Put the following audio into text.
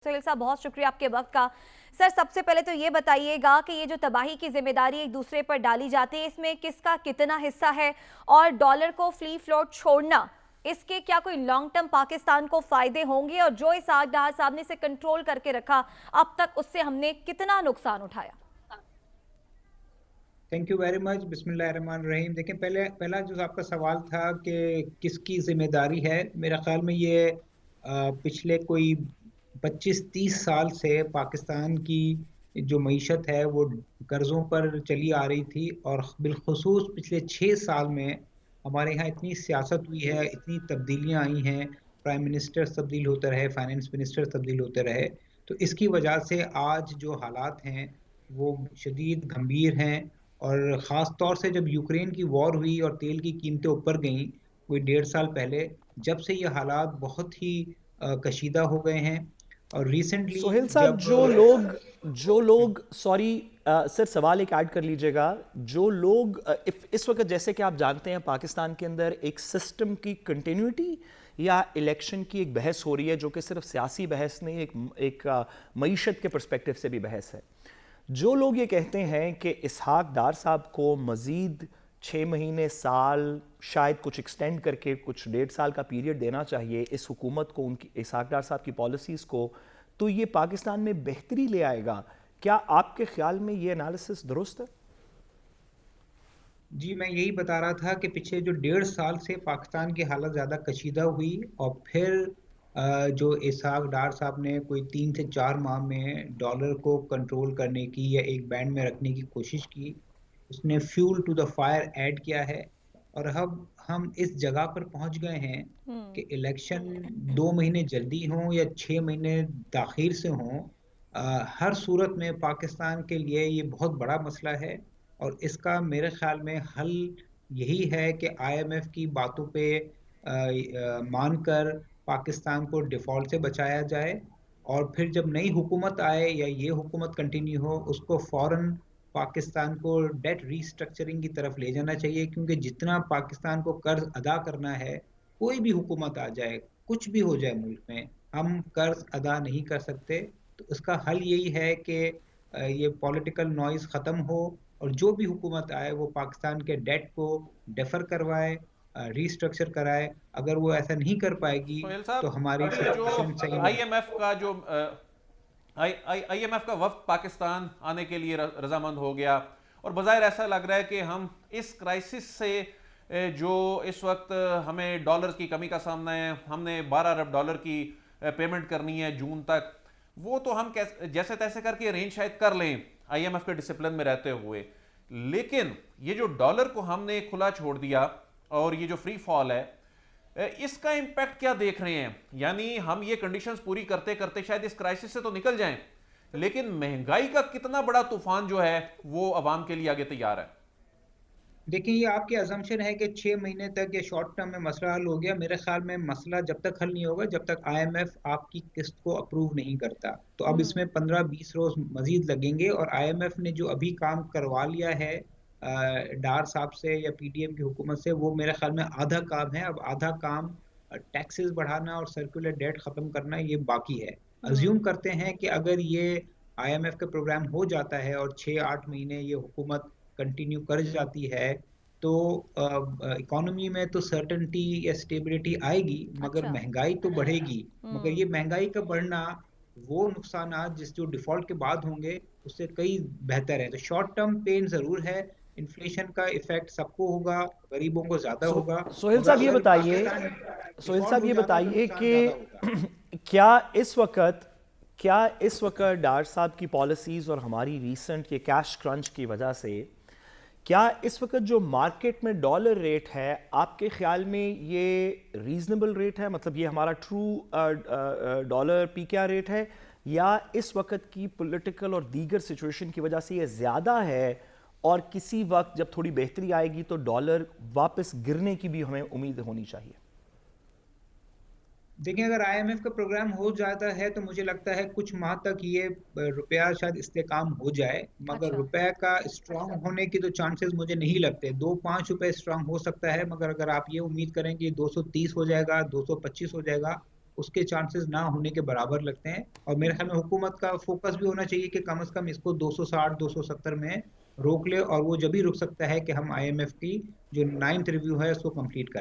सोहेल साहब, बहुत शुक्रिया आपके वक्त का। सर, सबसे पहले तो ये बताइएगा कि ये जो तबाही की जिम्मेदारी एक दूसरे पर डाली जाती है, इसमें किसका कितना हिस्सा है? और डॉलर को फ्री फ्लोट छोड़ना, इसके क्या कोई लॉन्ग टर्म पाकिस्तान को फायदे होंगे? और जो इसाक डार साहब ने इसे कंट्रोल करके रखा, अब तक उससे हमने कितना नुकसान उठाया? Thank you very much. बिस्मिल्लाहिर्रहमानिर्रहीम। देखिए, पहला जो आपका सवाल था कि किसकी जिम्मेदारी है, मेरा ख्याल में ये पिछले कोई 25-30 साल से पाकिस्तान की जो मईशत है वो कर्ज़ों पर चली आ रही थी, और बिलखुसूस पिछले 6 साल में हमारे यहाँ इतनी सियासत हुई है, इतनी तब्दीलियाँ आई हैं, प्राइम मिनिस्टर तब्दील होते रहे, फाइनेंस मिनिस्टर तब्दील होते रहे, तो इसकी वजह से आज जो हालात हैं वो शदीद गंभीर हैं। और ख़ास तौर से जब यूक्रेन की वॉर हुई और तेल की कीमतें ऊपर गईं कोई 1.5 साल पहले, जब से ये हालात बहुत ही कशीदा हो गए हैं। और रिसेंटली सोहेल साहब, जब जो लोग सॉरी सर, सवाल एक ऐड कर लीजिएगा। जो लोग इस वक्त, जैसे कि आप जानते हैं, पाकिस्तान के अंदर एक सिस्टम की कंटिन्यूटी या इलेक्शन की एक बहस हो रही है, जो कि सिर्फ सियासी बहस नहीं, एक मईशत के पर्सपेक्टिव से भी बहस है। जो लोग ये कहते हैं कि इसहाक डार साहब को मज़ीद 6 महीने, साल, शायद कुछ एक्सटेंड करके कुछ 1.5 साल का पीरियड देना चाहिए इस हुकूमत को, उनकी इसहाक डार साहब की पॉलिसीज़ को, तो ये पाकिस्तान में बेहतरी ले आएगा। क्या आपके ख्याल में ये एनालिसिस दुरुस्त है? जी, मैं यही बता रहा था कि पिछले जो 1.5 साल से पाकिस्तान की हालत ज़्यादा कशीदा हुई, और फिर जो इसहाक डार साहब ने कोई 3 से 4 माह में डॉलर को कंट्रोल करने की या एक बैंड में रखने की कोशिश की, उसने fuel to the fire add किया है। और अब हम इस जगह पर पहुंच गए हैं कि इलेक्शन 2 महीने जल्दी हों या 6 महीने ताखीर से हों, हर सूरत में पाकिस्तान के लिए ये बहुत बड़ा मसला है। और इसका मेरे ख्याल में हल यही है कि आईएमएफ की बातों पे मानकर पाकिस्तान को डिफ़ॉल्ट से बचाया जाए, और फिर जब नई हुकूमत आए या ये हुकूमत कंटिन्यू हो, उसको फ़ौरन पाकिस्तान को डेट रीस्ट्रक्चरिंग की तरफ ले जाना चाहिए, क्योंकि जितना पाकिस्तान को कर्ज अदा करना है, कोई भी हुकूमत आ जाए, कुछ भी हो जाए मुल्क में, हम कर्ज अदा नहीं कर सकते। तो उसका हल यही है कि ये पॉलिटिकल नॉइज़ ख़त्म हो, और जो भी हुकूमत आए वो पाकिस्तान के डेट को डेफर करवाए, रीस्ट्रक्चर कराए। अगर वो ऐसा नहीं कर पाएगी सोहेल तो साहब, हमारी अभी जो सिचुएशन सही नहीं। आईएमएफ का जो आईएमएफ का वफ्द पाकिस्तान आने के लिए रजामंद हो गया, और बज़ाहिर ऐसा लग रहा है कि हम इस क्राइसिस से जो इस वक्त हमें डॉलर की कमी का सामना है, हमने 12 अरब डॉलर की पेमेंट करनी है जून तक, वो तो हम जैसे तैसे करके अरेंज शायद कर लें आईएमएफ के डिसिप्लिन में रहते हुए। लेकिन ये जो डॉलर को हमने खुला छोड़ दिया और ये जो फ्री फॉल है, इसका इंपैक्ट क्या देख रहे हैं? यानी हम ये कंडीशंस पूरी करते करते शायद इस क्राइसिस से तो निकल जाएं, लेकिन महंगाई का कितना बड़ा तूफान जो है वो अवाम के लिए आगे तैयार है? देखिए, ये आपकी अजम्पशन है कि 6 महीने तक ये शॉर्ट टर्म में मसला हल हो गया। मेरे ख्याल में मसला जब तक हल नहीं होगा जब तक आईएमएफ आपकी किस्त को अप्रूव नहीं करता। तो अब इसमें 15-20 रोज मजीद लगेंगे, और आईएमएफ ने जो अभी काम करवा लिया है डार साहब से या पीडीएम की हुकूमत से, वो मेरे ख्याल में आधा काम है। अब आधा काम टैक्सेस बढ़ाना और सर्कुलर डेट खत्म करना ये बाकी है। अज्यूम करते हैं कि अगर ये आईएमएफ का प्रोग्राम हो जाता है और 6-8 महीने ये हुकूमत कंटिन्यू कर जाती है, तो इकोनॉमी में तो सर्टेनिटी या स्टेबिलिटी आएगी, मगर अच्छा। महंगाई तो बढ़ेगी। मगर ये महंगाई का बढ़ना, वो नुकसानात जिस जो डिफॉल्ट के बाद होंगे उससे कई बेहतर है। तो शॉर्ट टर्म पेन जरूर है, इन्फ्लेशन का इफेक्ट सबको होगा, गरीबों को ज्यादा होगा। सोहेल मगर साहब ये अगर बताइए, पाकिस्तान सोहेल डिफॉल्ट साहब हो ये जाता तो बताइए नुकसान ज्यादा होगा। कि क्या इस वक्त क्या इस वक्त डार साहब की पॉलिसीज़ और हमारी रीसेंट ये कैश क्रंच की वजह से, क्या इस वक्त जो मार्केट में डॉलर रेट है, आपके ख्याल में ये रीजनेबल रेट है? मतलब ये हमारा ट्रू डॉलर पीकेआर रेट है, या इस वक्त की पॉलिटिकल और दीगर सिचुएशन की वजह से ये ज़्यादा है, और किसी वक्त जब थोड़ी बेहतरी आएगी तो डॉलर वापस गिरने की भी हमें उम्मीद होनी चाहिए? देखिए, अगर आईएमएफ का प्रोग्राम हो जाता है तो मुझे लगता है कुछ माह तक ये रुपया शायद इस्तेकाम हो जाए, मगर अच्छा। रुपए का स्ट्रांग होने की तो चांसेस मुझे नहीं लगते। 2-5 रुपए स्ट्रांग हो सकता है, मगर अगर आप ये उम्मीद करें कि 230 हो जाएगा, 225 हो जाएगा, उसके चांसेस ना होने के बराबर लगते हैं। और मेरे ख्याल में हुकूमत का फोकस भी होना चाहिए कि कम से कम इसको 260-270 में रोक ले, और वो जब भी रुक सकता है कि हम IMF की जो 9th रिव्यू है उसको कंप्लीट कर